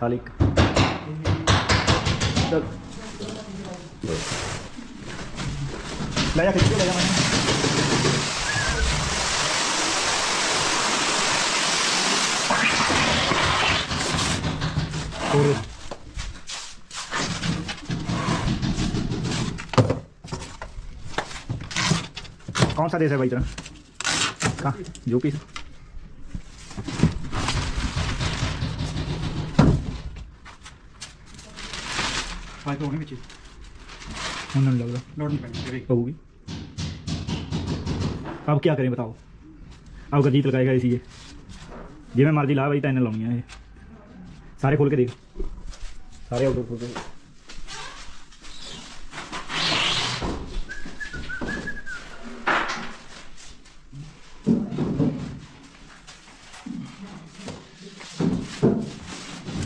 थाली चल ले जा, खींच के ले जा। मैंने कौन सा देश है भाई तेरा? कहाँ? यूपी से। तो होने में चाहिए, नहीं लग रहा लोड नहीं पाएंगे होगी। अब क्या करें बताओ? अब गजीत लगाएगा इसी ये जिमें मर्जी ला भाई, तैने लानी है ये। सारे खोल के देख, सारे आउटडोर खोल के।